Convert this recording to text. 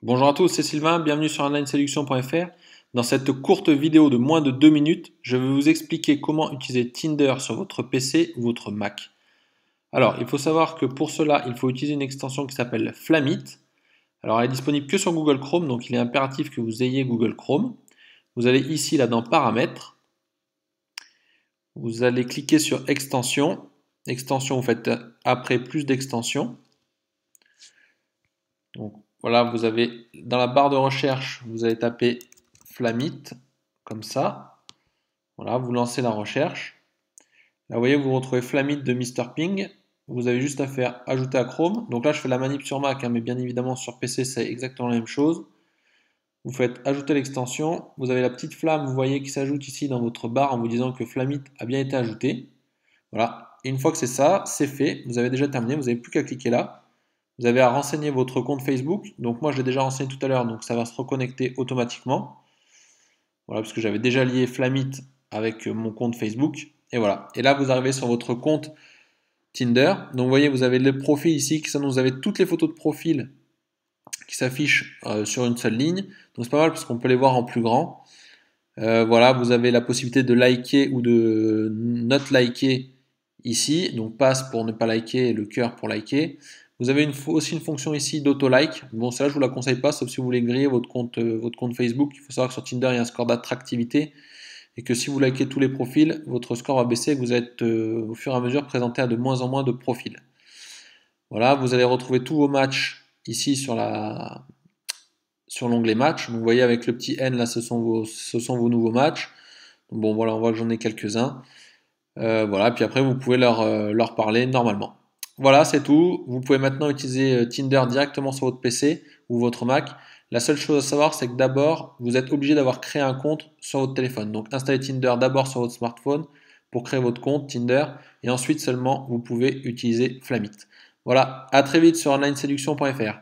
Bonjour à tous, c'est Sylvain, bienvenue sur onlineséduction.fr. Dans cette courte vidéo de moins de 2 minutes, je vais vous expliquer comment utiliser Tinder sur votre PC ou votre Mac. Alors, il faut savoir que pour cela, il faut utiliser une extension qui s'appelle Flamit. Alors, elle est disponible que sur Google Chrome, donc il est impératif que vous ayez Google Chrome. Vous allez ici, là, dans Paramètres. Vous allez cliquer sur Extension. Extension, vous faites après plus d'extensions. Donc voilà, vous avez dans la barre de recherche, vous allez taper Flamit, comme ça. Voilà, vous lancez la recherche. Là, vous voyez, vous retrouvez Flamit de Mr. Ping. Vous avez juste à faire ajouter à Chrome. Donc là, je fais la manip sur Mac, hein, mais bien évidemment sur PC, c'est exactement la même chose. Vous faites ajouter l'extension. Vous avez la petite flamme, vous voyez, qui s'ajoute ici dans votre barre en vous disant que Flamit a bien été ajouté. Voilà. Et une fois que c'est ça, c'est fait. Vous avez déjà terminé. Vous n'avez plus qu'à cliquer là. Vous avez à renseigner votre compte Facebook. Donc moi, je l'ai déjà renseigné tout à l'heure, donc ça va se reconnecter automatiquement. Voilà, parce que j'avais déjà lié Flamit avec mon compte Facebook. Et voilà. Et là, vous arrivez sur votre compte Tinder. Donc vous voyez, vous avez le profil ici, vous avez toutes les photos de profil qui s'affichent sur une seule ligne. Donc c'est pas mal parce qu'on peut les voir en plus grand. Voilà, vous avez la possibilité de liker ou de not liker ici. Donc passe pour ne pas liker et le cœur pour liker. Vous avez aussi une fonction ici d'auto-like. Bon, ça, je vous la conseille pas, sauf si vous voulez griller votre compte Facebook. Il faut savoir que sur Tinder, il y a un score d'attractivité et que si vous likez tous les profils, votre score va baisser et que vous êtes au fur et à mesure présenté à de moins en moins de profils. Voilà, vous allez retrouver tous vos matchs ici sur l'onglet match. Donc, vous voyez avec le petit N là, ce sont vos nouveaux matchs. Bon, voilà, on voit que j'en ai quelques-uns. Voilà, puis après, vous pouvez leur parler normalement. Voilà, c'est tout. Vous pouvez maintenant utiliser Tinder directement sur votre PC ou votre Mac. La seule chose à savoir, c'est que d'abord, vous êtes obligé d'avoir créé un compte sur votre téléphone. Donc, installez Tinder d'abord sur votre smartphone pour créer votre compte Tinder et ensuite seulement vous pouvez utiliser Flamit. Voilà, à très vite sur onlineséduction.fr.